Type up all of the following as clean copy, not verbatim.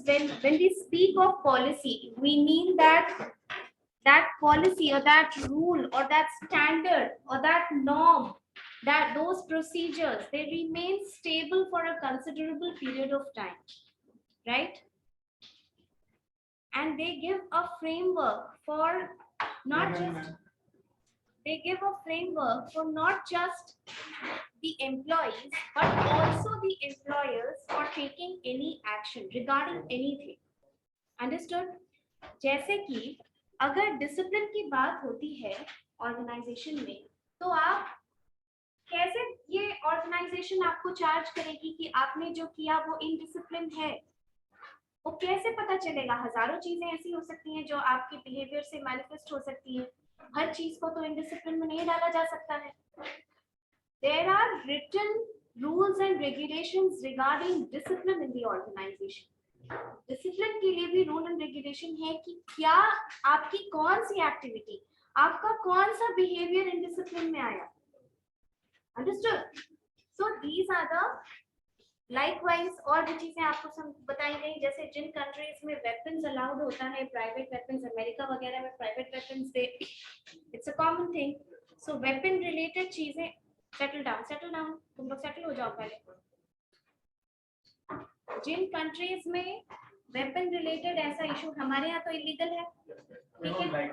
when we speak of policy, we mean that policy or that rule or that standard or that norm, that those procedures, they remain stable for a considerable period of time, right? And they give a framework for not just the employees but also the employers for taking any action regarding anything. Understood? जैसे कि अगर discipline की बात होती है organisation में, तो आप कैसे, ये ऑर्गेनाइजेशन आपको चार्ज करेगी कि आपने जो किया वो इनडिसिप्लिन है? वो कैसे पता चलेगा? हजारों चीजें ऐसी हो सकती हैं जो आपके बिहेवियर से मैनिफेस्ट हो सकती हैं। हर चीज को तो इनडिसिप्लिन में नहीं डाला जा सकता है। There are written rules and regulations regarding discipline in the organization. Discipline के लिए भी रूल एंड रेगुलेशन है कि क्या आपकी कौन सी एक्टिविटी, आपका कौन सा बिहेवियर इनडिसिप्लिन में आया। Understood? So these are the likewise और भी चीजें आपको बताई गई, जैसे जिन कंट्रीज में वेपन्स अलाउड होता है, प्राइवेट वेपन्स, अमेरिका वगैरह में private weapons they, it's a common thing. So weapon related चीजें, सेटल डाउन, तुम लोग सेटल हो जाओ पहले। जिन कंट्रीज में वेपन रिलेटेड ऐसा इशू, हमारे यहाँ तो इलीगल है, ठीक है,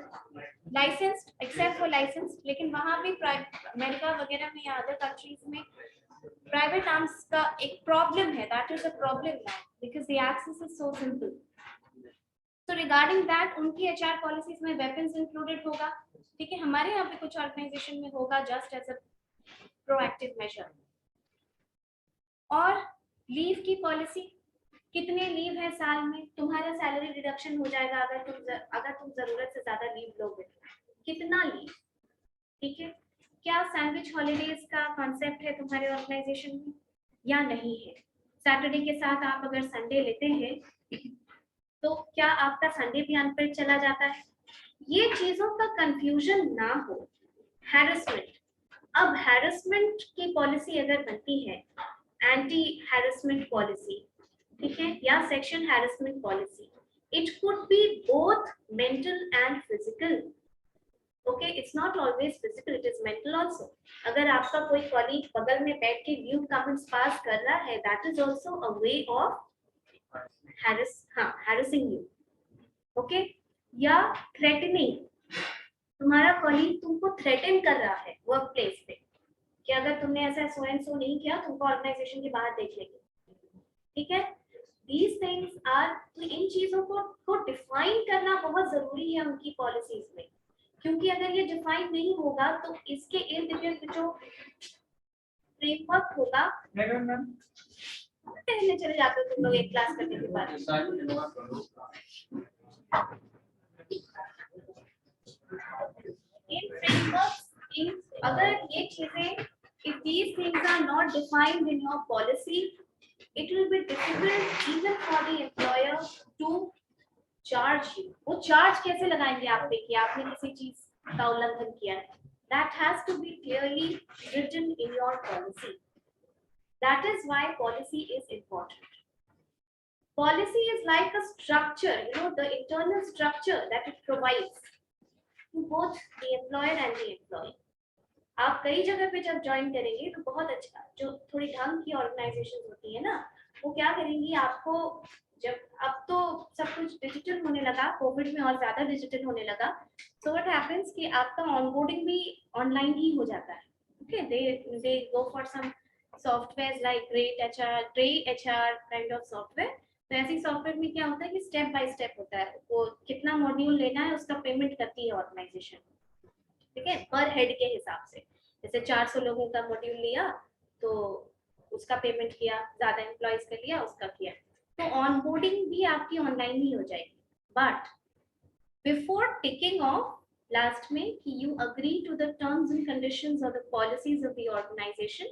लाइसेंस्ड एक्सेप्ट फॉर लाइसेंस, लेकिन वहां भी अमेरिका वगैरह में या अदर कंट्रीज में प्राइवेट आर्म्स का एक प्रॉब्लम है। That is a problem now because the access is so simple. So regarding that उनकी एचआर पॉलिसीज में वेपन्स इंक्लूडेड होगा, ठीक है। हमारे यहाँ पे कुछ ऑर्गेनाइजेशन में होगा just as a proactive measure. और लीव की पॉलिसी, कितने लीव है साल में, तुम्हारा सैलरी डिडक्शन हो जाएगा अगर तुम जरूरत से ज्यादा लीव लोगे, कितना लीव, ठीक है। क्या सैंडविच हॉलीडेज का कॉन्सेप्ट है तुम्हारे ऑर्गेनाइजेशन में या नहीं है? सैटरडे के साथ आप अगर संडे लेते हैं तो क्या आपका संडे भी अनपेड चला जाता है? ये चीजों का कंफ्यूजन ना हो। हैरेसमेंट, अब हैरेसमेंट की पॉलिसी अगर बनती है, एंटी हैरेसमेंट पॉलिसी, ठीक है, या section harassment policy, it could be both mental and physical. Okay, it's not always physical, it is mental also. अगर आपका कोई कॉलीग बगल में बैठ के न्यूड कमेंट्स पास कर रहा है, that is also a way of harassing you. Okay, या थ्रेटनिंग, तुम्हारा कॉलीग तुमको थ्रेटन कर रहा है वर्क प्लेस पे कि अगर तुमने ऐसा सो एंड सो नहीं किया तुमको ऑर्गेनाइजेशन के बाहर देख लेंगे, ठीक है। These things are, तो इन चीजों को डिफाइन करना बहुत जरूरी है उनकी पॉलिसीज में, क्योंकि अगर ये डिफाइन नहीं होगा तो इसके इर्द गिर्द जो फ्रेमवर्क होगा, पहले चले जाते हो तुम लोग एक क्लास करने के बाद। इन फ्रेमवर्क्स, इन अगर ये चीजें, if these things are not defined in your policy, it will be difficult even for the employer to charge you. वो चार्ज कैसे लगाएंगे आप पे कि आपने किसी चीज का उल्लंघन किया है? That has to be clearly written in your policy. That is why policy is important. Policy is like a structure, you know, the internal structure that it provides to both the employer and the employee. आप कई जगह पे जब join करेंगे तो बहुत अच्छा, जो थोड़ी ढंग की ऑर्गेनाइजेशन होती है ना, वो क्या करेंगी आपको, जब अब तो सब कुछ डिजिटल होने लगा, कोविड में और ज्यादा डिजिटल होने लगा, so what happens कि आपका ऑनबोर्डिंग भी ऑनलाइन ही हो जाता है। Okay, they go for some softwares like Grey HR kind of software। तो ऐसी सॉफ्टवेयर में क्या होता है कि स्टेप बाय स्टेप होता है, वो कितना मॉड्यूल लेना है उसका पेमेंट करती है ऑर्गेनाइजेशन, ठीक है, पर हेड के हिसाब से। जैसे 400 लोगों का मॉड्यूल लिया तो उसका पेमेंट किया, ज्यादा एम्प्लॉइज का लिया उसका किया, तो ऑनबोर्डिंग भी आपकी ऑनलाइन ही हो जाएगी। But before ticking off last में कि you agree to the terms and conditions और the policies of the organisation,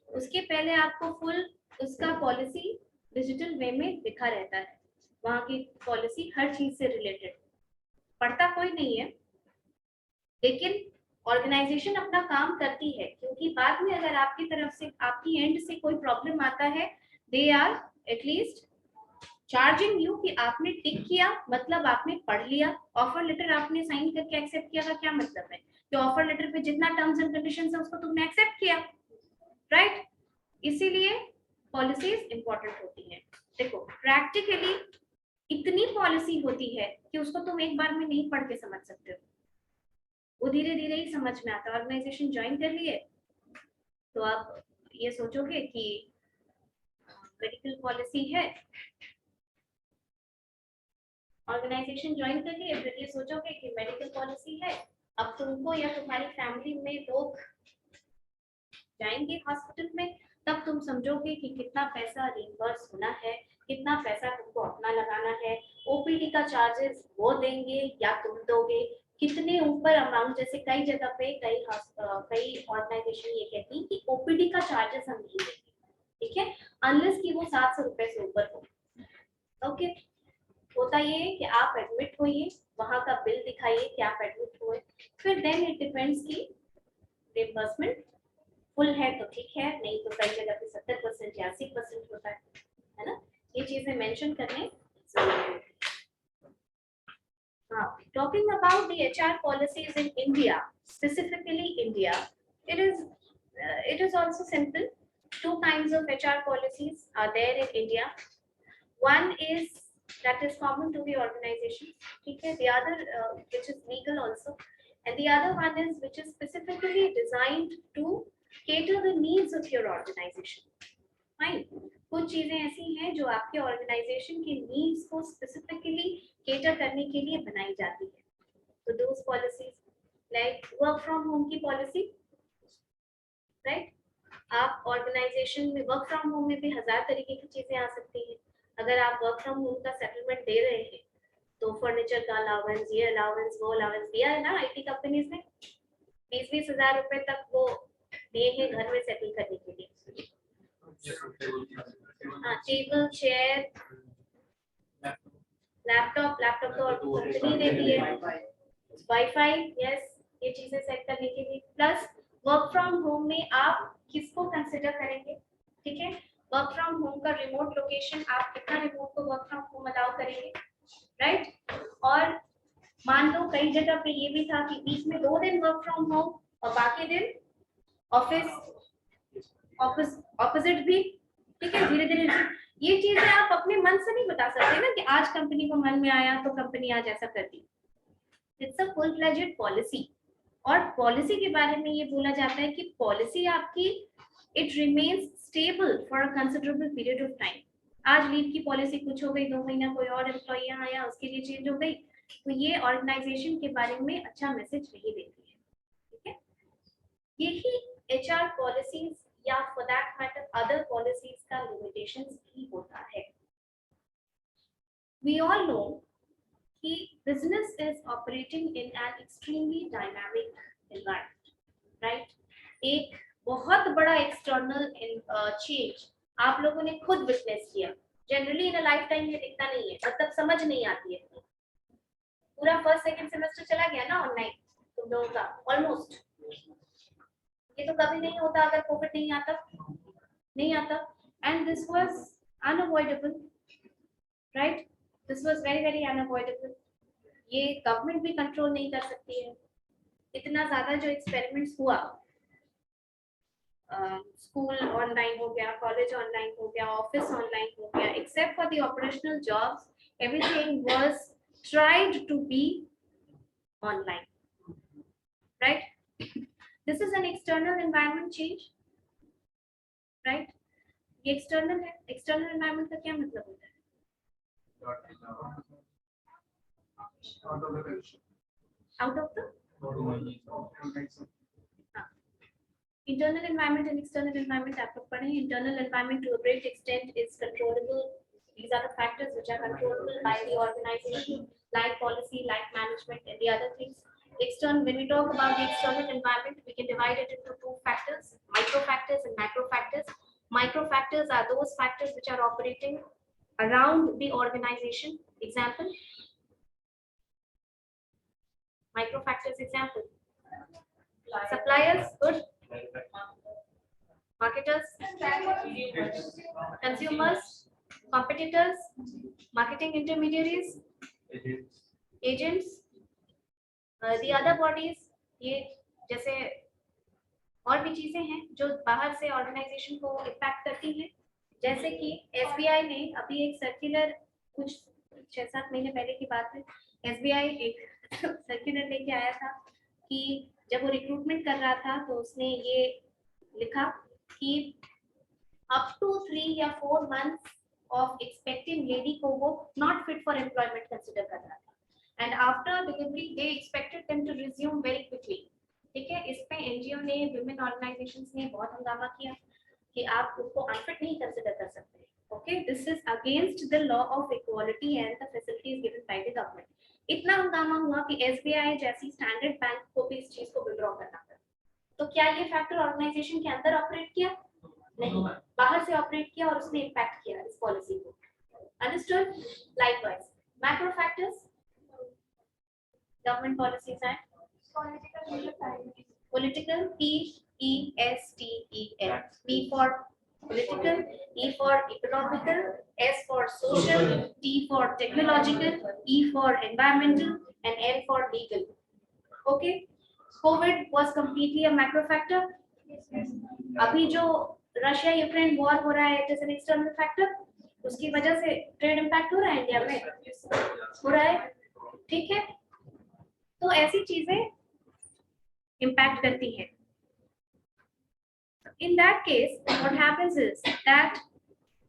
उसके पहले आपको फुल उसका पॉलिसी डिजिटल वे में दिखा रहता है। वहां की पॉलिसी हर चीज से रिलेटेड, पढ़ता कोई नहीं है, लेकिन ऑर्गेनाइजेशन अपना काम करती है, क्योंकि बाद में अगर आपकी तरफ से, आपकी एंड से कोई प्रॉब्लम आता है, they are at least charging you कि आपने टिक किया मतलब आपने पढ़ लिया, ऑफर लेटर आपने साइन करके एक्सेप्ट किया का क्या मतलब है कि ऑफर लेटर पे जितना टर्म्स एंड कंडीशंस है उसको तुमने एक्सेप्ट किया, राइट? इसीलिए पॉलिसीज इंपॉर्टेंट होती है। देखो प्रैक्टिकली इतनी पॉलिसी होती है कि उसको तुम एक बार में नहीं पढ़ के समझ सकते हो, वो धीरे धीरे ही समझ में आता है। ऑर्गेनाइजेशन ज्वाइन कर लिए तो आप ये सोचोगे कि मेडिकल पॉलिसी है, ऑर्गेनाइजेशन ज्वाइन कर लिए फिर ये सोचोगे कि मेडिकल पॉलिसी है, अब तुमको या तुम्हारी फैमिली में लोग जाएंगे हॉस्पिटल में, तब तुम समझोगे कि कितना पैसा रिइंबर्स होना है, कितना पैसा तुमको अपना लगाना है, ओपीडी का चार्जेस वो देंगे या तुम दोगे, कितने ऊपर अमाउंट, जैसे कई जगह पे कई ऑर्गेनाइजेशन ये कहती है कि ओपीडी का चार्जेस हम नहीं देंगे, ठीक है, अनलेस कि वो 700 रुपए से ऊपर हो। ओके, होता ये है कि आप एडमिट होइए, वहां का बिल दिखाइए कि आप एडमिट हुए, फिर देन इट डिपेंड्स की रिइंबर्समेंट फुल है तो ठीक है, नहीं तो कई जगह पे 70% या 80% होता है ना? ये चीजें मेंशन करने जरूरी है। हाँ, talking about the HR policies in India, specifically India, it is also simple. Two kinds of HR policies are there in India. One is that is common to the organization, okay? The other which is legal also, and the other one is which is specifically designed to cater the needs of your organization. Fine. कुछ चीजें ऐसी हैं जो आपके organisation के needs को specifically cater करने के लिए बनाई जाती है। तो those policies like work from home की पॉलिसी, राइट? आप ऑर्गेनाइजेशन में वर्क फ्रॉम होम में भी 1000 तरीके की चीजें आ सकती हैं। अगर आप वर्क फ्रॉम होम का सेटलमेंट दे रहे हैं तो फर्नीचर का अलाउंस, ये अलाउंस, वो अलाउंस दिया है ना आईटी कंपनीज ने, 20-20 हजार रुपए तक वो दिए हैं घर में सेटल करने के लिए। हाँ, टेबल, चेयर, लैपटॉप तो कंपनी ने दी है, वाईफाई, यस, ये चीजें सेट करने के लिए। प्लस वर्क फ्रॉम होम में आप किसको कंसिडर करेंगे, ठीक है? वर्क फ्रॉम होम का रिमोट लोकेशन, आप कितना रिमोट को वर्क फ्रॉम होम अलाउ करेंगे, राइट? और मान लो कई जगह पे ये भी था कि वीक में 2 दिन वर्क फ्रॉम होम और बाकी दिन ऑफिस ऑपोजिट भी, ठीक है? धीरे धीरे ये चीजें आप अपने मन से नहीं बता सकते ना कि आज कंपनी को मन में आया तो कंपनी आज ऐसा कर दी। It's a full fledged policy. और पॉलिसी के बारे में ये बोला जाता है कि पॉलिसी आपकी it remains stable for a considerable period of time. आज लीव की पॉलिसी कुछ हो गई, 2 महीना कोई और एम्प्लॉई आया उसके लिए चेंज हो गई, तो ये ऑर्गेनाइजेशन के बारे में अच्छा मैसेज नहीं देती है, ठीक है? यही एचआर पॉलिसीज या for that matter other policies का लिमिटेशंस भी होता है। वी ऑल नो कि business is operating in an extremely dynamic environment, right? एक बहुत बड़ा external change आप लोगों ने खुद विटनेस किया। जनरली इन लाइफ टाइम ये दिखता नहीं है, मतलब समझ नहीं आती है। पूरा फर्स्ट सेकंड सेमेस्टर चला गया ना ऑनलाइन तुम लोगों का ऑलमोस्ट, ये तो कभी नहीं होता अगर कोविड नहीं आता and this was unavoidable, right? This was very very unavoidable. ये गवर्नमेंट भी कंट्रोल नहीं कर सकती है। इतना ज्यादा जो एक्सपेरिमेंट्स हुआ, स्कूल ऑनलाइन हो गया, कॉलेज ऑनलाइन हो गया, ऑफिस ऑनलाइन हो गया, except for the operational jobs everything was tried to be online, right? This is an external environment change, right? ये एक्सटर्नल है। एक्सटर्नल एनवायरनमेंट का क्या मतलब होता है? Out of the internal environment and external environment आप लोग पढ़े। internal environment to a great extent is controllable. These are the factors which are controllable by the organization, like policy, like management, and the other things. External, when we talk about the external environment, we can divide it into 2 factors: micro factors and macro factors. Micro factors are those factors which are operating around the organization. Example, micro factors example: suppliers, good; marketers, consumers, competitors, marketing intermediaries, agents, the other bodies, ये जैसे और भी चीजें हैं जो बाहर से organisation को इम्पैक्ट करती हैं, जैसे कि एसबीआई ने अभी एक सर्कुलर, कुछ 6-7 महीने पहले की बात है, एसबीआई एक सर्कुलर लेके आया था कि जब वो रिक्रूटमेंट कर रहा था तो उसने ये लिखा कि अप टू 3 या 4 months ऑफ एक्सपेक्टिंग लेडी को वो not fit for employment consider कर रहा था, and after delivery they expected them to resume very quickly. ठीक है, इस पे एनजीओ ने, विमेन ऑर्गेनाइजेशंस ने बहुत हंगामा किया कि आप उसको अनफिट नहीं कंसिडर कर सकते। Okay, this is against the law of equality and the facilities given by the government. इतना हंगामा हुआ कि एसबीआई जैसी स्टैंडर्ड बैंक को भी इस चीज को विड्रॉ करना पड़ा। तो क्या ये फैक्टर ऑर्गेनाइजेशन के अंदर ऑपरेट किया? नहीं, बाहर से ऑपरेट किया और उसने इम्पैक्ट किया इस पॉलिसी को। Understood? Likewise macro factors, government policies and political, PESTEL, P for political, E for economical, S for social, T for technological, E for environmental, and L for legal. Okay, COVID was completely a macro factor. अभी जो Russia Ukraine war हो रहा है, it is an external factor, उसकी वजह से trade impact हो रहा है इंडिया में, हो रहा है। ठीक है, तो ऐसी चीजें इम्पैक्ट करती है। In that case, what happens is that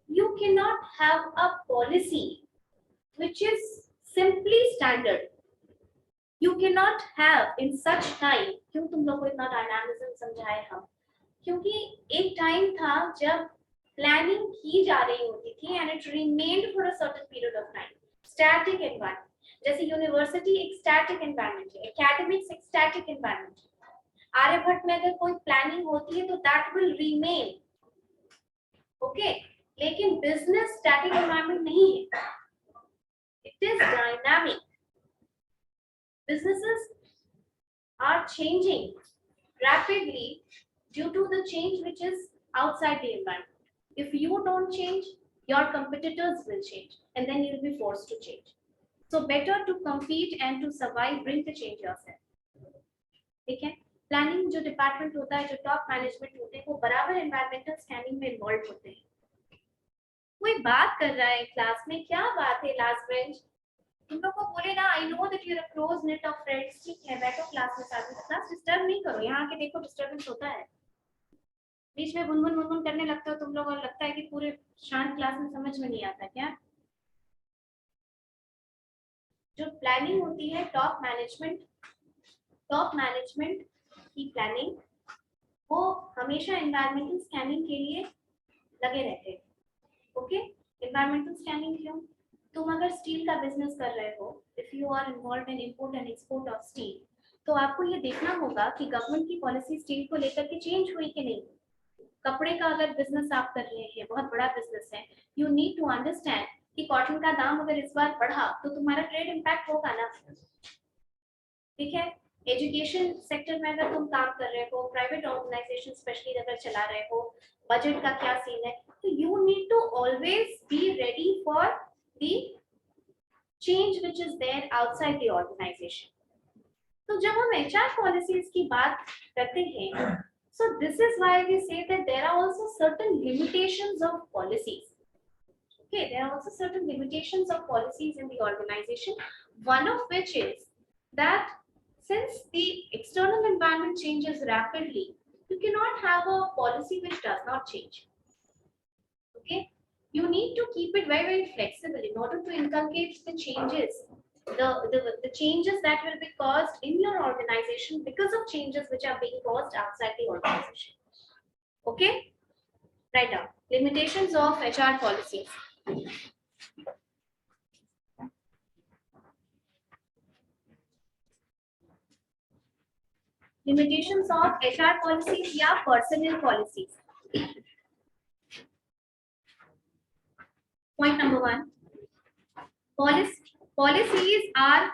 you cannot have a policy which is simply standard. You cannot have in such time, क्यों तुम लोग को इतना डायनामिज्म समझाए हम, क्योंकि एक टाइम था जब प्लानिंग की जा रही होती थी and it remained for a certain period of time. Static environment, जैसे यूनिवर्सिटी एक स्टैटिक एनवायरनमेंट है, एकेडमिक्स एक स्टैटिक एनवायरनमेंट है। आर्यभट्ट में अगर कोई प्लानिंग होती है तो दैट विल रिमेन, ओके, लेकिन बिजनेस स्टैटिक एनवायरनमेंट नहीं है, it is dynamic. Businesses are changing rapidly due to the change which is outside the environment. If you don't change, your competitors will change and then you'll be forced to change. So better to compete and to survive, bring the change yourself. ठीक है, planning जो department होता है, जो top management होते हैं, वो बराबर एनवायरमेंटल स्कैनिंग में इन्वॉल्व होते हैं। कोई बात कर रहा है क्लास में, क्या बात है लास्ट बेंच, तुम लोग को बोले ना, I know that you are a close net of friends, ठीक है बैठो क्लास में साथ में, क्लास डिस्टर्ब नहीं करो, यहाँ आके देखो डिस्टर्बेंस होता है, बीच में बुनबुन बुनबुन करने लगते हो तुम लोग और लगता है कि पूरे शांत क्लास में समझ में नहीं आता क्या। जो प्लानिंग होती है टॉप मैनेजमेंट की प्लानिंग, वो हमेशा एनवायरमेंटल स्कैनिंग के लिए लगे रहते हैं। ओके, एनवायरमेंटल स्कैनिंग क्यों? तुम अगर स्टील का बिजनेस कर रहे हो, if you are involve in import and export of steel, तो आपको ये देखना होगा कि गवर्नमेंट की पॉलिसी स्टील को लेकर के चेंज हुई कि नहीं। कपड़े का अगर बिजनेस आप कर रहे हैं, बहुत बड़ा बिजनेस है, यू नीड टू अंडरस्टैंड कि कॉटन का दाम अगर इस बार बढ़ा तो तुम्हारा ट्रेड इम्पैक्ट होगा ना। ठीक है, एजुकेशन सेक्टर में अगर तुम काम कर रहे हो, प्राइवेट ऑर्गेनाइजेशन स्पेशली अगर चला रहे हो, बजट का क्या सीन है, तो you need to always be ready for the change which is there outside the organisation. तो जब हम एचआर पॉलिसीज की बात करते हैं, so this is why we say that there are also certain limitations of policies. Okay, there are also certain limitations of policies in the organization, one of which is that since the external environment changes rapidly, you cannot have a policy which does not change. Okay, you need to keep it very, very flexible in order to inculcate the changes, the changes that will be caused in your organization because of changes which are being caused outside the organization. Okay, write down limitations of HR policies. Limitations of HR policies या personnel policies. Point number 1, policies are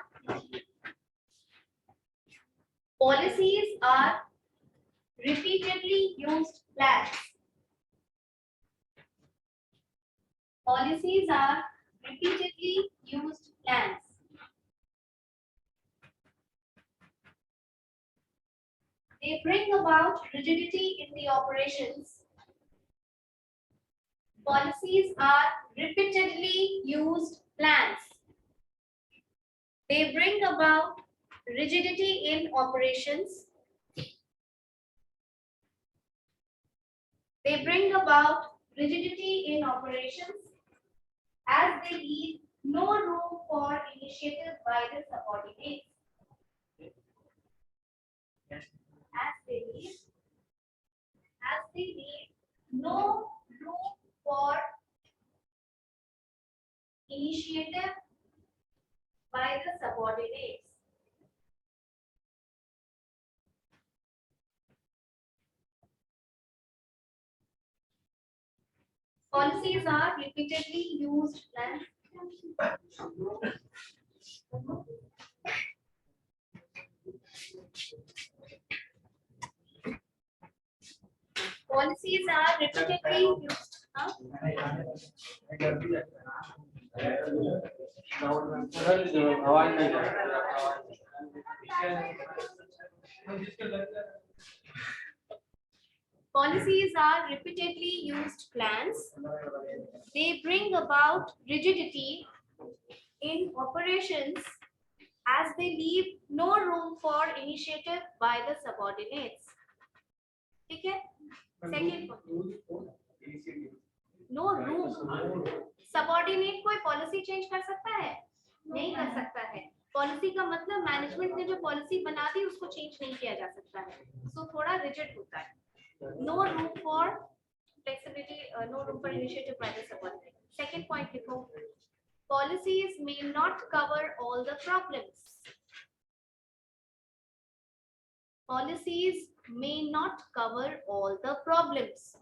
repeatedly used plans. Policies are repeatedly used plans. They bring about rigidity in the operations. Policies are repeatedly used plans. They bring about rigidity in operations. They bring about rigidity in operations as they leave no room for initiative by the subordinates. As they leave no room for initiative by the subordinates. Policies are repeatedly used plans. Policies are repeatedly used. Huh? Policies are repeatedly used plans. They bring about rigidity in operations as they leave no room for initiative by the subordinates. ठीक है? Second point. No room. Subordinate कोई policy change कर सकता है? नहीं कर सकता है. Policy का मतलब मैनेजमेंट ने जो पॉलिसी बना दी उसको चेंज नहीं किया जा सकता है. So थोड़ा rigid होता है. No room for flexibility, no room for initiative by the subordinate. Second point लिखो. Policies may not cover all the problems. Policies may not cover all the problems.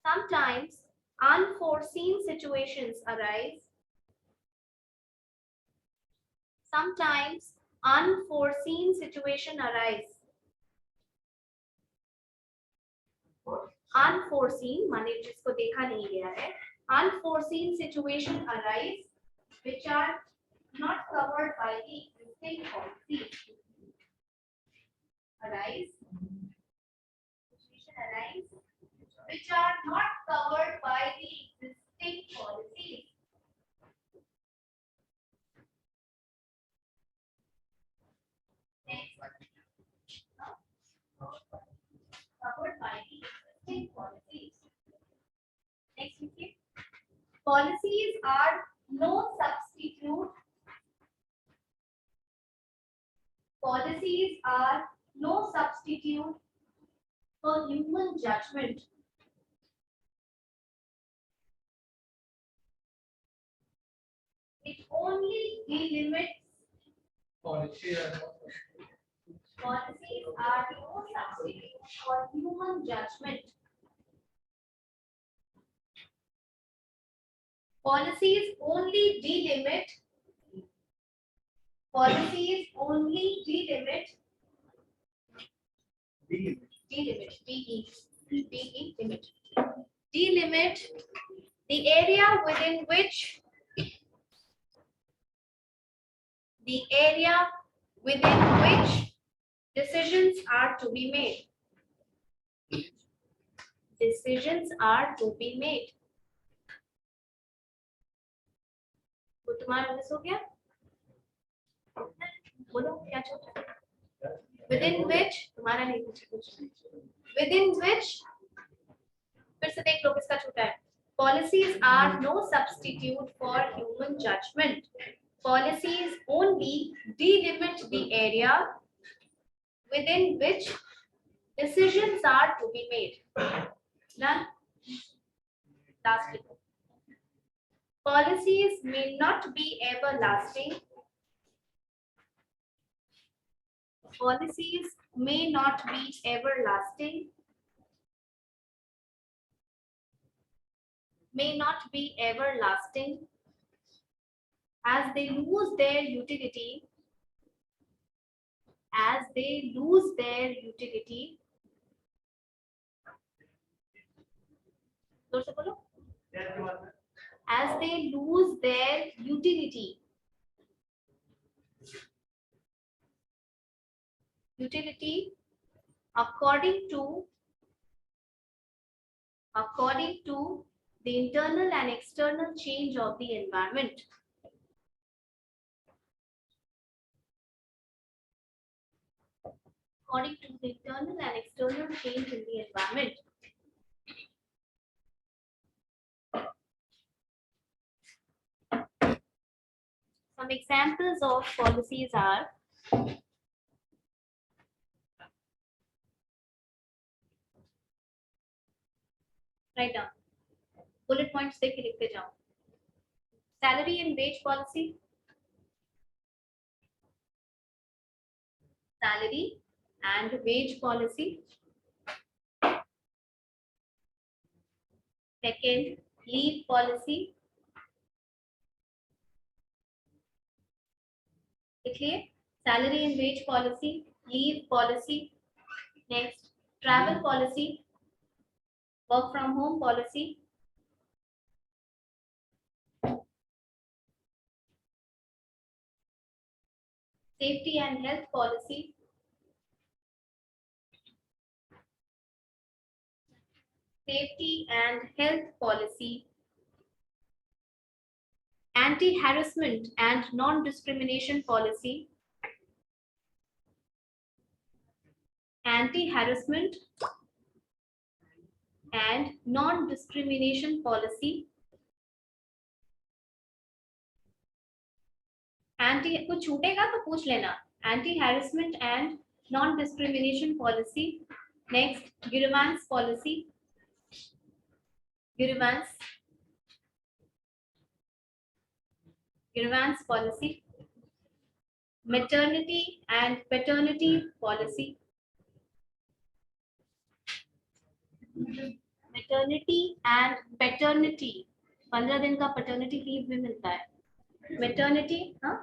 Sometimes unforeseen situations arise. Sometimes unforeseen situation arise. Unforeseen माने जिसको देखा नहीं गया है. Unforeseen situation arise which are not covered by the existing policies. Arise. Situation arise which are not covered by the existing policies. Next. Covered by the existing policies. Next, okay. Policies are no substitute. Policies are no substitute for human judgment. It only delimits. Policies are no substitute for human judgment. Policies only delimit. Policies only delimit. Delimit the area within which decisions are to be made. Decisions are to be made. वो तुम्हारा miss हो गया? बोलो क्या छोटा? Within which तुम्हारा नहीं कुछ. Within which फिर से देख लो किसका छोटा है. Policies are no substitute for human judgment. Policies only delimit the area within which decisions are to be made. Done. Last. Policies may not be everlasting. Policies may not be everlasting. May not be everlasting as they lose their utility. As they lose their utility जोर से बोलो। As they lose their utility according to the internal and external change of the environment. According to the internal and external change in the environment. Some examples of policies are write down. Bullet points देके लिखते जाओ. Salary and wage policy. Salary and wage policy. Second, leave policy. देखिए, salary and wage policy, leave policy. Next, travel policy, work from home policy. Safety and health policy. Safety and health policy. Anti-harassment and non-discrimination policy. Anti-harassment and non-discrimination policy. कुछ छूटेगा तो पूछ लेना. Anti-harassment and non-discrimination policy. Next, grievance policy. Grievance policy. Maternity and paternity policy. Maternity and paternity. 15 दिन का paternity leave भी मिलता है. Maternity, हाँ?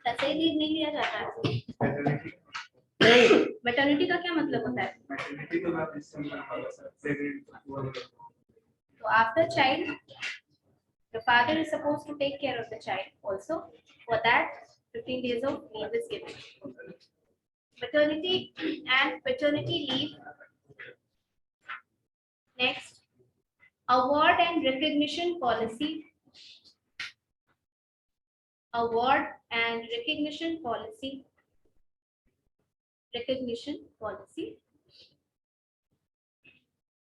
ऐसे ही लीव नहीं लिया जाता है. Maternity का क्या मतलब होता है? So after child, the father is supposed to take care of the child also. For that, 15 days of leave is given. Maternity and paternity leave. Next, award and recognition policy. Award and recognition policy. Recognition policy.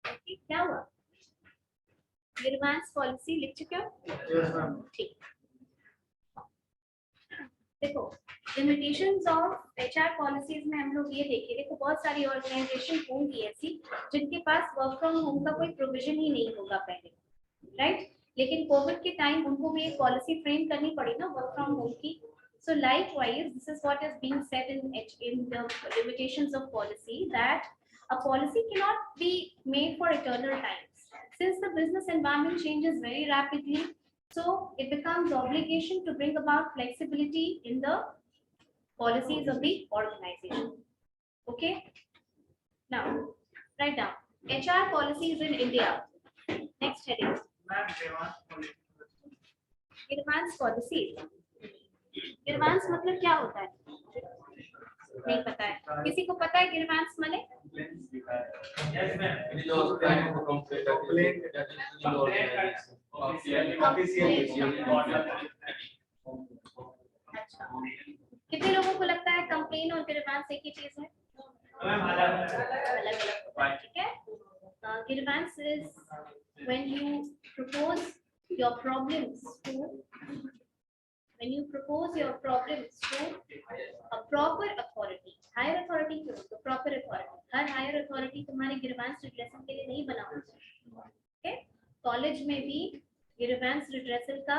Okay, क्या हुआ? Grievance policy लिख चुके हो? Yes, ma'am. ठीक. देखो, limitations of HR policies में हम लोग ये देखे. देखो, बहुत सारी ऑर्गेनाइजेशन होंगी ऐसी जिनके पास वर्क फ्रॉम होम का कोई प्रोविजन ही नहीं होगा पहले, राइट? लेकिन कोविड के टाइम उनको भी एक पॉलिसी फ्रेम करनी पड़ी ना वर्क फ्रॉम होम की. So likewise, this is what is being said in the limitations of policy, that a policy cannot be made for eternal times. Since the business environment changes very rapidly, so it becomes obligation to bring about flexibility in the policies of the organization. Okay. Now, write down HR policies in India. Next heading. Grievance policy. Grievance मतलब क्या होता है? नहीं पता है. किसी को पता है grievance माने? अच्छा. कितने लोगों को लगता है कंप्लेन और grievance एक ही चीज है? अलग-अलग. ठीक है? Grievance is when you propose your problems to a proper authority. Higher authority क्यों? तो proper authority. हर higher authority तुम्हारे grievance redressal के लिए नहीं बना होता है. Okay? कॉलेज में भी grievance redressal का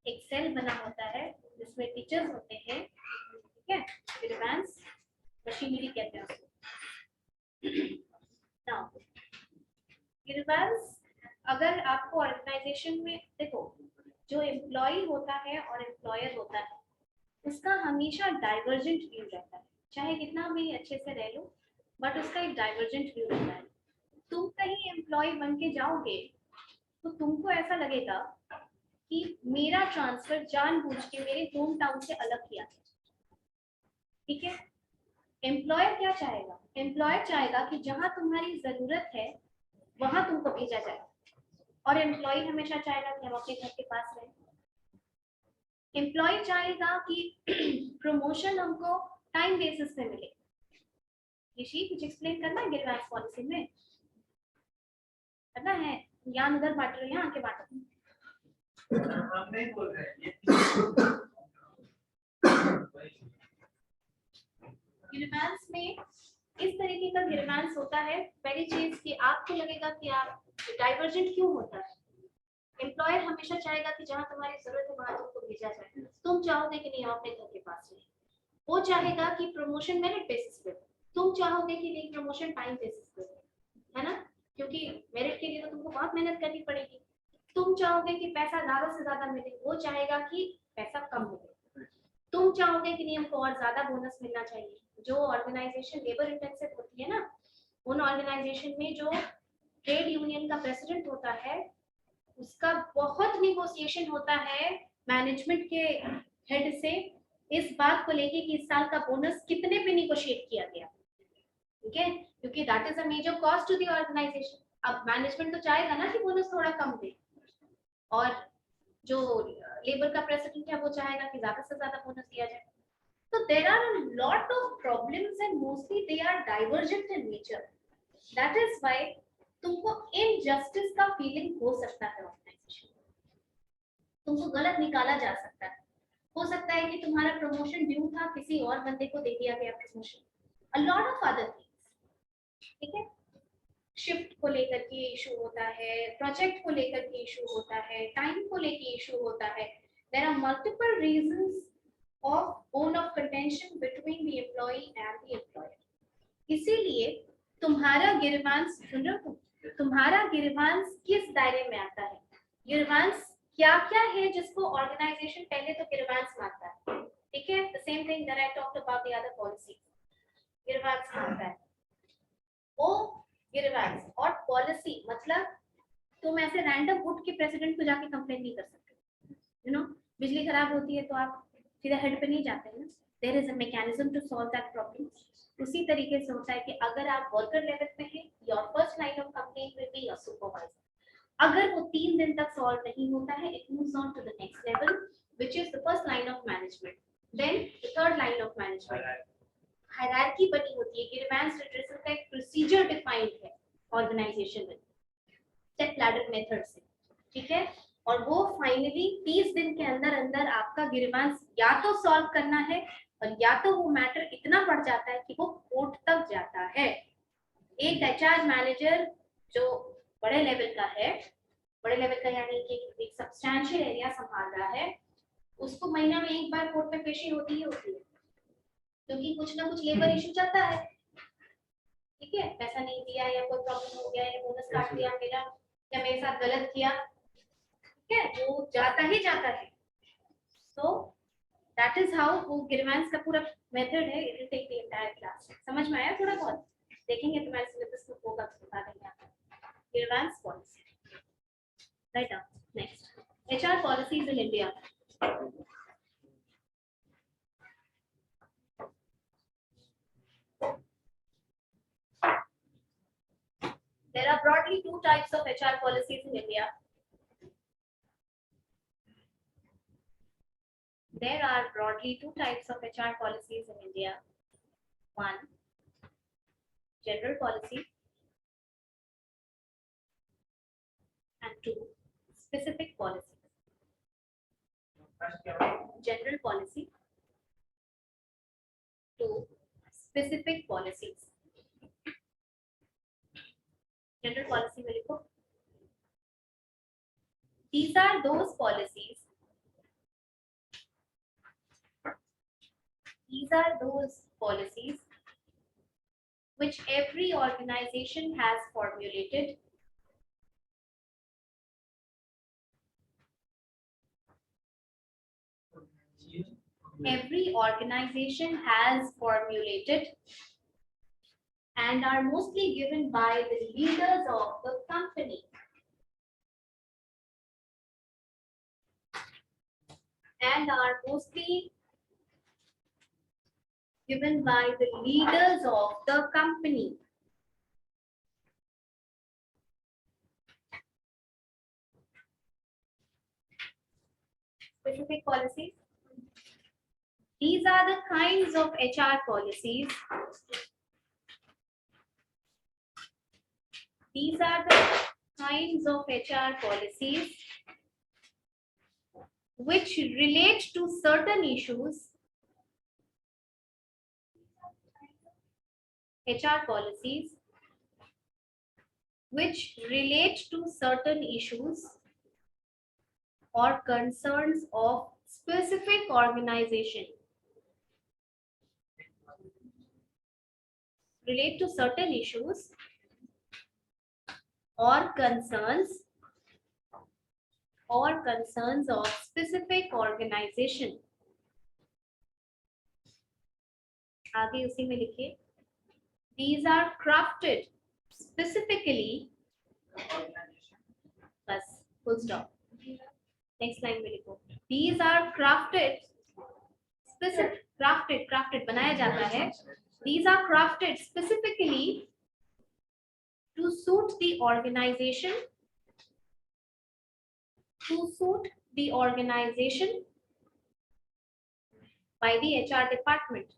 एक सेल बना होता है जिसमें टीचर्स होते हैं. ठीक है? grievance मशीनरी कहते हैं उसको. Now, grievance अगर आपको ऑर्गेनाइजेशन में देखो, जो एम्प्लॉय होता है और एम्प्लॉयर होता है उसका हमेशा डाइवर्जेंट व्यू रहता है. चाहे कितना भी अच्छे से रह लो, बट उसका एक डाइवर्जेंट व्यू रहता है। तुम कहीं एम्प्लॉय बन के जाओगे तो तुमको ऐसा लगेगा कि मेरा ट्रांसफर जानबूझ के मेरे होम टाउन से अलग किया गया। ठीक है, एम्प्लॉयर क्या चाहेगा? एम्प्लॉयर चाहेगा कि जहां तुम्हारी जरूरत है वहां तुमको भेजा जाए, और एम्प्लॉय हमेशा चाहेगा कि हम अपने घर के पास रहें। एम्प्लॉय चाहेगा कि प्रमोशन हमको टाइम बेसिस पे मिले। ऋषि कुछ एक्सप्लेन करना है गिरवास पॉलिसी में? करना है? ज्ञान उधर बांट रहे हो, यहाँ आके बांटो। हम नहीं बोल रहे हैं। गिरवास में इस तरीके का गिरवास होता है। पहली चीज कि आपको लगेगा कि आप डाइवर्जेंट क्यों होता है। एम्प्लॉयर हमेशा चाहेगा कि जहां तुम्हारी जरूरत है वहां तुमको भेजा जाए। तुम चाहोगे कि नहीं हम अपने घर के पास रहे। वो चाहेगा कि प्रमोशन मेरिट बेसिस पे, तुम चाहोगे कि नहीं प्रमोशन टाइम बेसिस पे, है ना? क्योंकि मेरिट के लिए तो तुमको बहुत मेहनत करनी पड़ेगी। तुम चाहोगे कि पैसा ज्यादा से ज्यादा मिले, वो चाहेगा कि पैसा कम मिले। तुम चाहोगे कि नहीं हमको और ज्यादा बोनस मिलना चाहिए। जो ऑर्गेनाइजेशन लेबर इंटेंसिव होती है ना, उन ऑर्गेनाइजेशन में जो ट्रेड यूनियन का प्रेसिडेंट होता है उसका बहुत निगोशिएशन होता है मैनेजमेंट के हेड से इस बात को लेके कि इस साल का बोनस कितने पे निगोशिएट किया गया। ठीक है, क्योंकि that is a major cost to the organisation. अब मैनेजमेंट तो चाहेगा ना कि बोनस थोड़ा कम दे, और जो लेबर का प्रेसिडेंट है वो चाहेगा कि ज्यादा से ज्यादा बोनस दिया जाए। तो there are a lot of problems and mostly they are divergent in nature. That is why तुमको इनजस्टिस का फीलिंग हो सकता है ऑर्गेनाइजेशन, तुमको गलत निकाला जा सकता है। हो सकता है कि तुम्हारा प्रमोशन ड्यू था, किसी और बंदे को दे दिया गया promotion, a lot of other things. ठीक है, शिफ्ट को लेकर के इशू होता है, प्रोजेक्ट को लेकर के इशू होता है, टाइम को लेकर इशू होता है। There are multiple reasons of bone of contention between the employee and the employer. इसीलिए तुम्हारा गिरवांस, सुन रहे हो तुम? तुम्हारा गिरवांस किस दायरे में आता है? गिरवांस क्या क्या है जिसको ऑर्गेनाइजेशन पहले तो गिरवांस मानता है। ठीक है, the same thing that I talked about the other policy, grievance मानता है वो। गिरवांस और पॉलिसी मतलब तुम ऐसे रैंडम उठ के प्रेसिडेंट को जाके कंप्लेन नहीं कर सकते। यू नो, बिजली खराब होती है तो आप सीधा हेड पे नहीं जाते हैं। There is a mechanism to solve that problem. उसी तरीके से होता है कि अगर आप वर्कर लेवल पे हैं, your first line of complaint will be your supervisor. अगर वो 3 दिन तक सॉल्व नहीं होता है, it moves on to the next level which is the first line of management, then the third line of management. Hierarchy बनी होती है। ग्रीवेंस रिड्रेसल का एक प्रोसीजर डिफाइंड है ऑर्गेनाइजेशन में, स्टेप लैडर मेथड से। ठीक है, और वो फाइनली 30 दिन के अंदर अंदर आपका ग्रीवेंस या तो सॉल्व करना है, और या तो वो मैटर इतना बढ़ जाता है कि वो कोर्ट तक जाता है। एक एचआर मैनेजर जो बड़े लेवल का है, बड़े लेवल का यानी कि एक सब्सटैंशियल एरिया संभाल रहा है, उसको महीना में एक बार कोर्ट में पेशी होती ही होती है, क्योंकि कुछ ना कुछ लेबर इशू चलता है। ठीक है, पैसा नहीं दिया या कोई प्रॉब्लम हो गया या बोनस काट दिया मेरा, या मेरे साथ गलत किया, ठीक है, वो जाता ही जाता है। सो दैट इज हाउ वो ग्रीवेंस का पूरा मेथड है। It will take the entire class. समझ में आया? थोड़ा बहुत देखेंगे, तुम्हारे सिलेबस में होगा तो बता देंगे आपको। Grievance policy, right. Now next, HR policies in India. There are broadly two types of HR policies in India. There are broadly two types of HR policies in India. One, general policy, and two, specific policies. General policy, two, specific policies. General policy में लिखो, these are those policies. These are those policies which every organization has formulated and are mostly given by the leaders of the company. And are mostly given by the leaders of the company. Specific policies. These are the kinds of HR policies. These are the kinds of HR policies which relate to certain issues. HR policies which relate to certain issues or concerns of specific organization. Relate to certain issues or concerns of specific organization. आगे उसी में लिखिए. These are crafted specifically. बस full stop. Next line में लिखो. These are crafted specific. crafted बनाया जाता है. These are crafted specifically to suit the organization. By the HR department.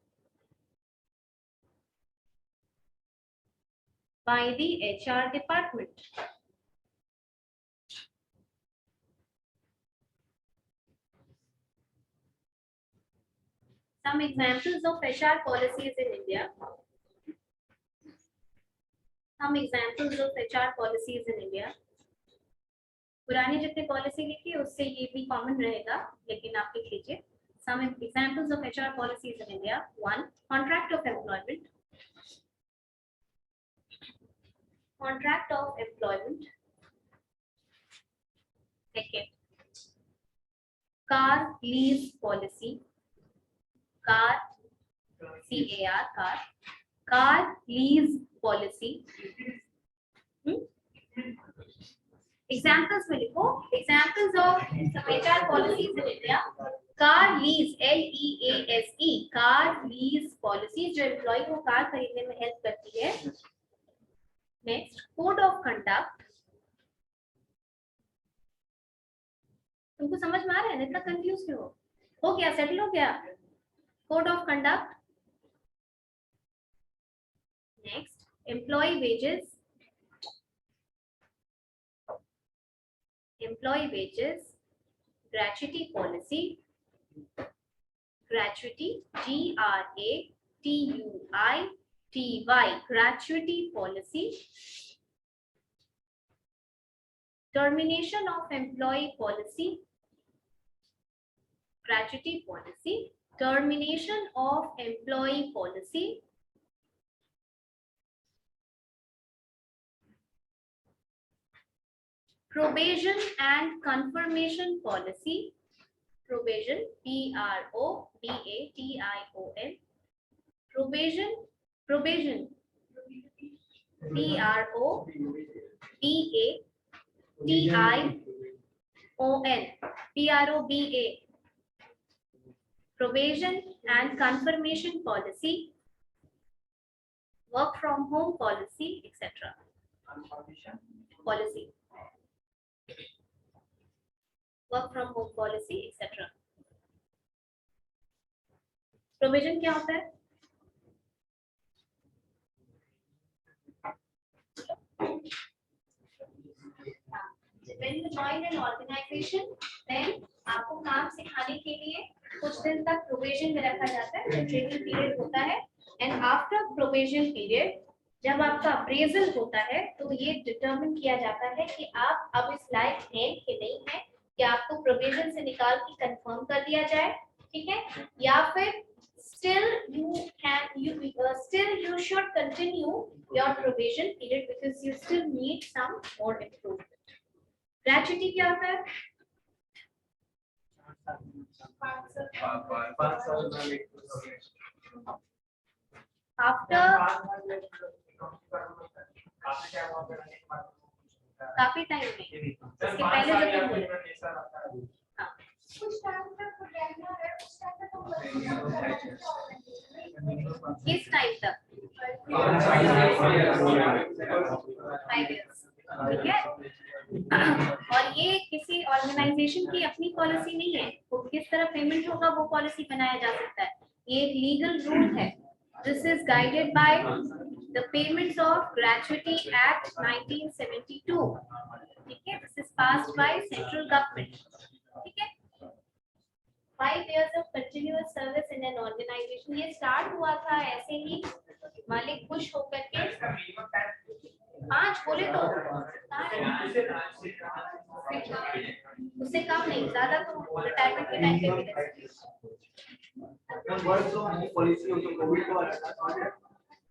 By the HR department. Some examples of HR policies in India. Some examples of HR policies in India. पुरानी जितने policy लिखी है उससे ये भी common रहेगा, लेकिन आप लिख लीजिए. Some examples of HR policies in India. 1. Contract of employment. Contract of employment. Second, car lease policy. Car, C-A-R, car lease policy. Examples में लिखो. Examples of some HR policies in India. Car lease, L-E-A-S-E, car lease policy जो employ को car खरीदने में help करती है. Next, code of conduct. तुमको समझ में आ रहा है ना? इतना कंफ्यूज क्यों हो गया? सेटल हो गया? Code of conduct. Next, employ wages. Employ wages, gratuity policy. Gratuity, G-R-A-T-U-I-T-Y, gratuity policy. Termination of employee policy. Gratuity policy. Termination of employee policy. Probation and confirmation policy. Probation, P-R-O-B-A-T-I-O-N. Probation, P-R-O-B-A-T-I-O-N. P-R-O-B-A. Probation and confirmation policy. Work from home policy, etc. Policy. Work from home policy, etc. Provision क्या होता है? When you join an organization, then आपको काम सिखाने के लिए कुछ दिन तक प्रोबेशन में रखा जाता है, ट्रेनिंग पीरियड होता है. एंड आफ्टर प्रोबेशन पीरियड जब आपका अप्रेजल होता है तो ये डिटरमिन किया जाता है कि आप अब इस लायक हैं कि नहीं हैं, कि आपको प्रोविजन से निकाल के कंफर्म कर दिया जाए, ठीक है, या फिर still you should continue your probation period because you still need some more improvement. Gratuity क्या होता है? After काफी टाइम में इसके पहले जब तुम बोले हाँ किस टाइम तक 5 years ठीक है। और ये किसी ऑर्गेनाइजेशन की अपनी पॉलिसी नहीं है, वो किस तरह पेमेंट होगा वो पॉलिसी बनाया जा सकता है, ये एक लीगल रूल है। This is guided by the payments of gratuity act 1972 ठीक है। This is passed by central government ठीक है। 5 years of continuous service in an organization, ये स्टार्ट हुआ था ऐसे ही मालिक खुश होकर के 5 बोले तो उससे कम नहीं, ज्यादा तो रिटायरमेंट के टाइम पे भी दे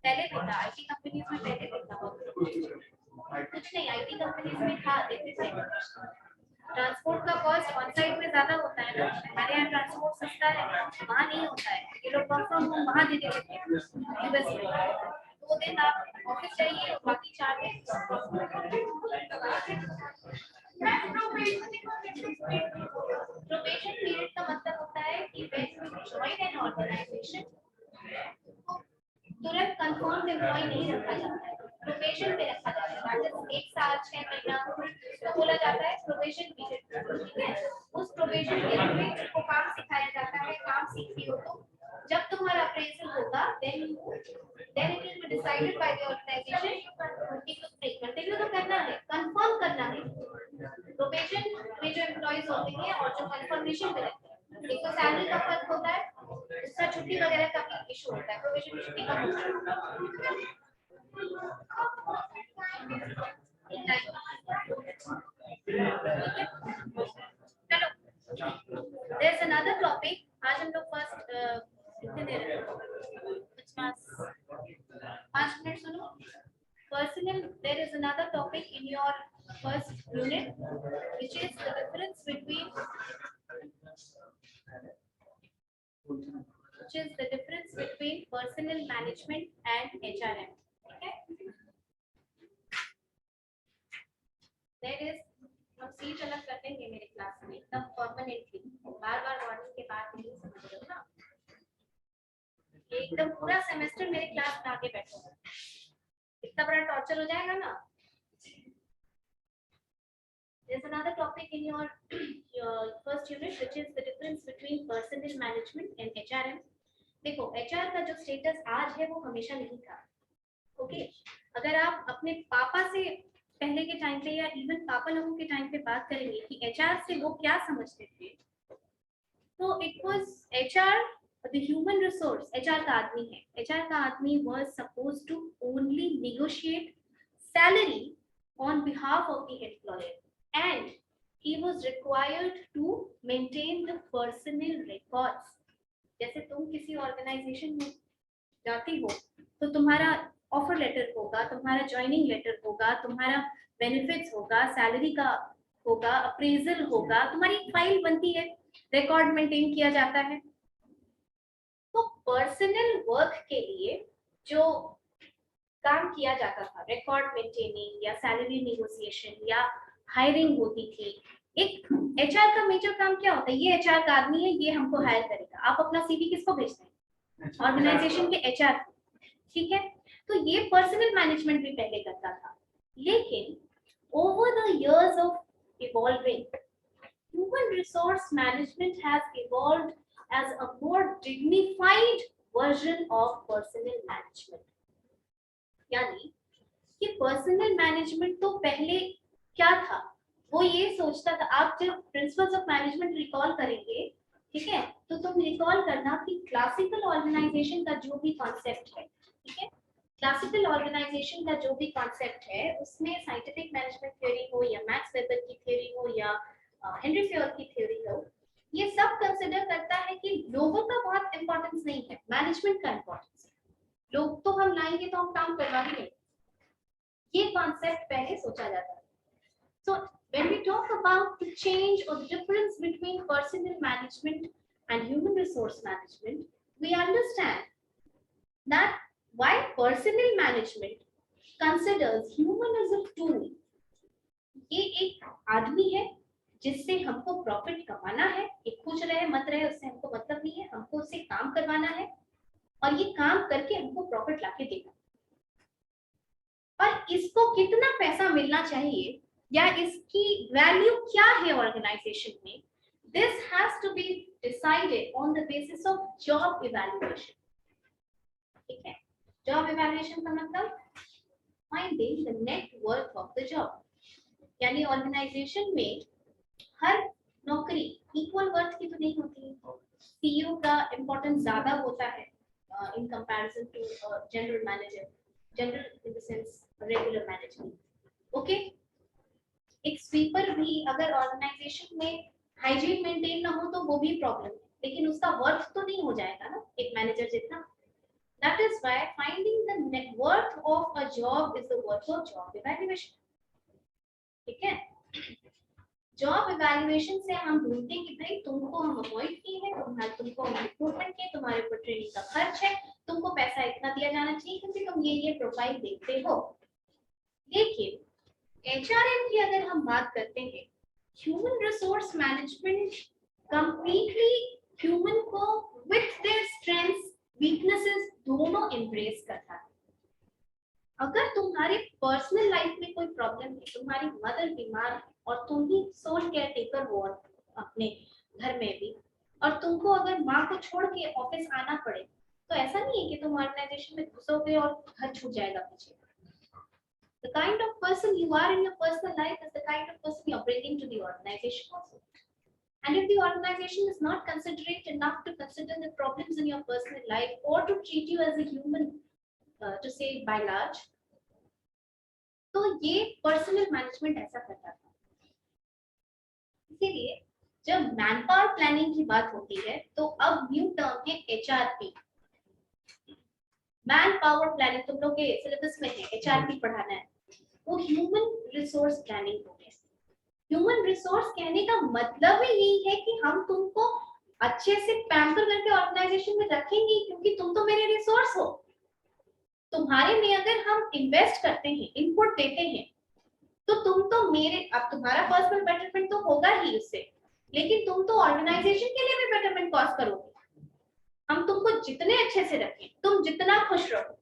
पहले भी था आईटी कंपनीज में, पहले भी था कुछ नहीं, आईटी कंपनीज में था देते थे। ट्रांसपोर्ट का कॉस्ट ऑन साइट में ज्यादा होता है ना, हमारे यहाँ ट्रांसपोर्ट सस्ता है, वहाँ नहीं होता है। ये लोग वर्क फ्रॉम होम वहाँ दे देते थे यूएस में, 2 दिन आप ऑफिस जाइए बाकी 4 दिन। प्रोबेशन पीरियड का मतलब होता है कि when you join an organisation तुरंत कंफर्म एम्प्लॉय नहीं रखा जाता है, प्रोबेशन पे रखा जाता है। मतलब 1 साल 6 महीना तो बोला जाता है प्रोबेशन पीरियड ठीक है। उस प्रोबेशन पीरियड में आपको काम सिखाया जाता है, काम सीखती हो तो जब तुम्हारा अप्रेजल होगा then it will be decided by the organisation कि कुछ ट्रीटमेंट देवी तो करना है, कंफर्म करना है। प्रोबेशन में जो एम्प्लॉयज होते हैं और जो कंफर्मेशन पे रहते हैं, एक तो सैलरी का फर्क होता है, दूसरा छुट्टी वगैरह का भी इशू होता है, प्रोबेशन में छुट्टी का होता है। चलो there's another topic, आज हम लोग फर्स्ट कितने देर है 5 मिनट सुनो। Personnel, there is another topic in your first unit which is the difference between personnel management and HRM ठीक है। There is हम सीट अलग कर देंगे मेरे क्लास में एकदम परमानेंटली, बार-बार वार्निंग के बाद नहीं समझ रहे हो ना, एकदम पूरा सेमेस्टर मेरे क्लास में आके बैठो, इतना बड़ा टॉर्चर हो जाएगा ना। There's another topic in your first unit which is the difference between personnel management and HRM। देखो HR का जो स्टेटस आज है वो हमेशा नहीं था ओके। अगर आप अपने पापा से पहले के टाइम पे या इवन पापा लोगों के टाइम पे बात करेंगे कि HR से वो क्या समझते थे, तो it was HR the human resource, HR का आदमी है, HR का आदमी was supposed to only negotiate salary on behalf of the employer and he was required to maintain the personnel records। जैसे तुम किसी ऑर्गेनाइजेशन में जाती हो तो तुम्हारा ऑफर लेटर होगा, तुम्हारा ज्वाइनिंग लेटर होगा, तुम्हारा बेनिफिट्स होगा, सैलरी का होगा, अप्रेजल होगा, तुम्हारी फाइल बनती है, रिकॉर्ड मेंटेन किया जाता है। तो पर्सनल वर्क के लिए जो काम किया जाता था, रिकॉर्ड मेंटेनिंग या सैलरी नेगोशिएशन या हायरिंग होती थी। एक एचआर का मेजर काम क्या होता है, ये एचआर का आदमी है, ये हमको हायर करेगा, आप अपना सीवी किसको भेजते हैं, ऑर्गेनाइजेशन के एचआर, ठीक है। तो ये पर्सनल मैनेजमेंट भी पहले करता था, लेकिन over the years of evolving human resource management has evolved as a more dignified version of personnel management। यानी कि पर्सनल मैनेजमेंट तो पहले क्या था, वो ये सोचता था, आप जब प्रिंसिपल्स ऑफ मैनेजमेंट रिकॉल करेंगे ठीक है, तो तुम रिकॉल करना कि क्लासिकल ऑर्गेनाइजेशन का जो भी कॉन्सेप्ट है, ठीक है, क्लासिकल ऑर्गेनाइजेशन का जो भी कॉन्सेप्ट है उसमें साइंटिफिक मैनेजमेंट थ्योरी हो या मैक्स वेबर की थ्योरी हो या हेनरी फ्योर की थ्योरी हो, ये सब कंसिडर करता है कि लोगों का बहुत इंपॉर्टेंस नहीं है, मैनेजमेंट का इंपॉर्टेंस है। लोग तो हम लाएंगे तो हम काम करवा ही नहीं, ये कॉन्सेप्ट पहले सोचा जाता है। So when we talk about the change or the difference between personnel management and human resource management, we understand that while personnel management considers human as a tool. ये एक आदमी है जिससे हमको प्रॉफिट कमाना है, ये खुश रहे मत रहे उससे हमको मतलब नहीं है, हमको उससे काम करवाना है और ये काम करके हमको प्रॉफिट लाके देगा। और इसको कितना पैसा मिलना चाहिए या इसकी वैल्यू क्या है ऑर्गेनाइजेशन में, this has to be decided on the basis of job evaluation. ठीक है, जॉब इवैल्यूएशन का मतलब finding the net worth of the job, यानी ऑर्गेनाइजेशन में हर नौकरी इक्वल वर्थ की तो नहीं होती है। सीईओ का इंपॉर्टेंस ज्यादा होता है in comparison to general manager, general in the sense regular manager. Okay, एक स्वीपर भी अगर ऑर्गेनाइजेशन में हाइजीन मेंटेन ना हो तो वो भी प्रॉब्लम है, लेकिन उसका वर्थ तो नहीं हो जाएगा ना एक मैनेजर जितना। That is why finding the net worth of a job is the worth of job evaluation. ठीक है, जॉब इवैल्यूएशन से हम ढूंढते हैं कि भाई तुमको हम अपॉइंट किए हैं, तुमको हम रिक्रूटमेंट किए, तुम्हारे ऊपर ट्रेनिंग का खर्च है, तुमको पैसा इतना दिया जाना चाहिए क्योंकि तुम ये प्रोफाइल देखते हो। लेकिन एचआरएम की अगर हम बात करते हैं, human resource management completely human को विथ देयर स्ट्रेंथ्स वीकनेसेस दोनों एम्ब्रेस करता है। अगर तुम्हारे पर्सनल लाइफ में कोई प्रॉब्लम है, तुम्हारी मदर बीमार है और तुम ही सोल केयर टेकर हो अपने घर में भी, और तुमको अगर माँ को छोड़ के ऑफिस आना पड़े, तो ऐसा नहीं है कि तुम ऑर्गेनाइजेशन में घुसोगे और घर छूट जाएगा पीछे। The kind of person you are in your personal life is the kind of person you are bringing to the organization also. And if the organization is not considerate enough to consider the problems in your personal life or to treat you as a human, to say by large, तो ये personal management ऐसा करता था। इसीलिए जब man power planning की बात होती है तो अब न्यू टर्म है एचआरपी, मैन पावर प्लानिंग। तुम लोग के सिलेबस में है एचआरपी पढ़ाना है, वो ह्यूमन रिसोर्स प्लानिंग हो गया। ह्यूमन रिसोर्स कहने का मतलब ही यही है कि हम तुमको अच्छे से पैम्पर करके ऑर्गेनाइजेशन में रखेंगे क्योंकि तुम तो मेरे रिसोर्स हो। तुम्हारे में अगर हम इन्वेस्ट करते हैं, इनपुट देते हैं, तो तुम तो मेरे, अब तुम्हारा पर्सनल बेटरमेंट तो होगा ही उससे, लेकिन तुम तो ऑर्गेनाइजेशन के लिए भी बेटरमेंट कॉज करोगे। हम तुमको जितने अच्छे से रखें, तुम जितना खुश रहो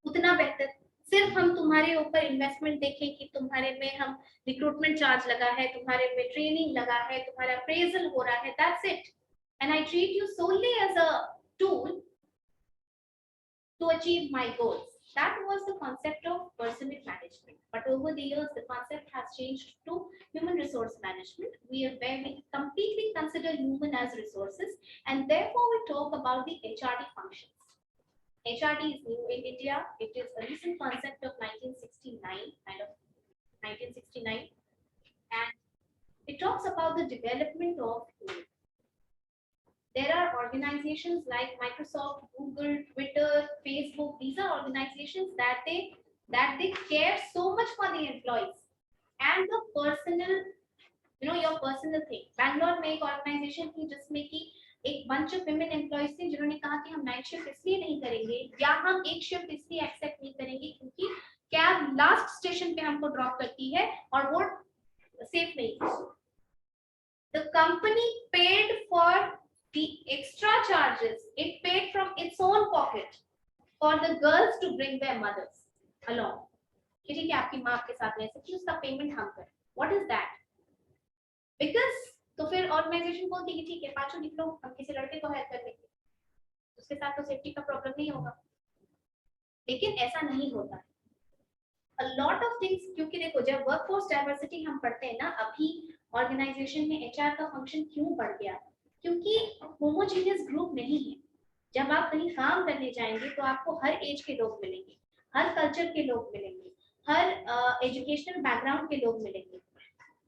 उतना बेहतर। सिर्फ हम तुम्हारे ऊपर इन्वेस्टमेंट देखें कि तुम्हारे में हम रिक्रूटमेंट चार्ज लगा है, तुम्हारे में ट्रेनिंग लगा है, तुम्हारा अप्रेजल हो रहा है, that's it, and I treat you solely as a tool to achieve my goals. That was the concept of personnel management. But over the years, the concept has changed to human resource management. We completely consider human as resources, and therefore we talk about the HRD functions. HRD is new in India. It is a recent concept of 1969, kind of 1969, and it talks about the development of human. There are organizations like Microsoft, Google, Twitter, Facebook. These are organizations that they care so much for the employees and the personal, your personal thing. Bangalore में एक organization थी जिसमें कि एक bunch of women employees थे जिन्होंने कहा कि हम night shift इसलिए नहीं करेंगे या हम एक shift इसलिए accept नहीं करेंगे क्योंकि कैब last station पे हमको drop करती है और वो safe नहीं है. The company paid for the extra charges. It paid from its own pocket for the girls to bring their mothers along. ठीक है, आपकी माँ आपके साथ रह सकती है, उसका पेमेंट हम करें. What is that? Because तो फिर ऑर्गेनाइजेशन बोलती है कि ठीक है पांचों निकलो, हम किसी लड़के को हेल्प कर लेंगे, उसके साथ तो सेफ्टी का प्रॉब्लम नहीं होगा. लेकिन ऐसा नहीं होता. A lot of things, क्योंकि देखो जब वर्कफोर्स डाइवर्सिटी हम पढ़ते हैं ना, अभी ऑर्गेनाइजेशन में एचआर का फंक्शन क्यों बढ़ गया, क्योंकि होमोजेनियस ग्रुप नहीं है. जब आप कहीं काम करने जाएंगे तो आपको हर एज के लोग मिलेंगे, हर कल्चर के लोग मिलेंगे, हर एजुकेशनल बैकग्राउंड के लोग मिलेंगे.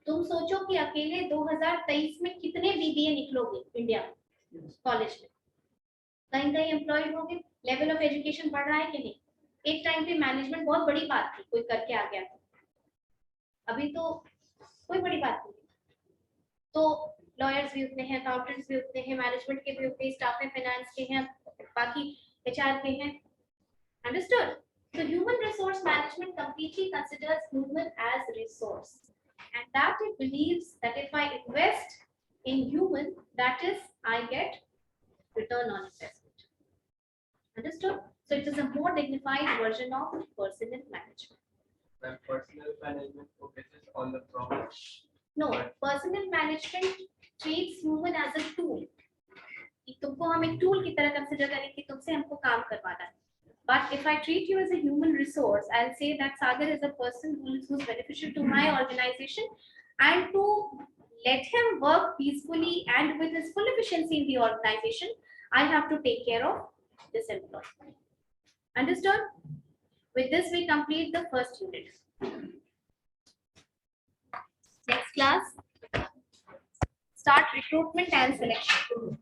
तुम सोचो कि अकेले 2023 में कितने बीबीए निकलोगे इंडिया कॉलेज में, कहीं कहीं एम्प्लॉयड होंगे. लेवल ऑफ एजुकेशन बढ़ रहा है कि नहीं. एक टाइम पे मैनेजमेंट बहुत बड़ी बात थी, कोई करके आ गया था, अभी तो कोई बड़ी बात नहीं. तो लॉयर्स भी उतने हैं, अकाउंटेंट्स भी उतने हैं, मैनेजमेंट के भी उतने, स्टाफ में फाइनेंस के हैं, बाकी एचआर के हैं. Understood. So human resource management completely considers human as resource, and that it believes that if I invest in human, that is, I get return on investment. Understood? So it is a more dignified version of personnel management. When personal management focuses on the problem. No, personnel management treats human as a tool. कि तुमको हम एक tool की तरह consider करें कि तुमसे हमको काम करवाना है. But if I treat you as a human resource, I'll say that Sagar is a person who's beneficial to my organization, and to let him work peacefully and with his full efficiency in the organization, I have to take care of this employee. Understood? With this, we complete the first unit. Next class, start recruitment and selection.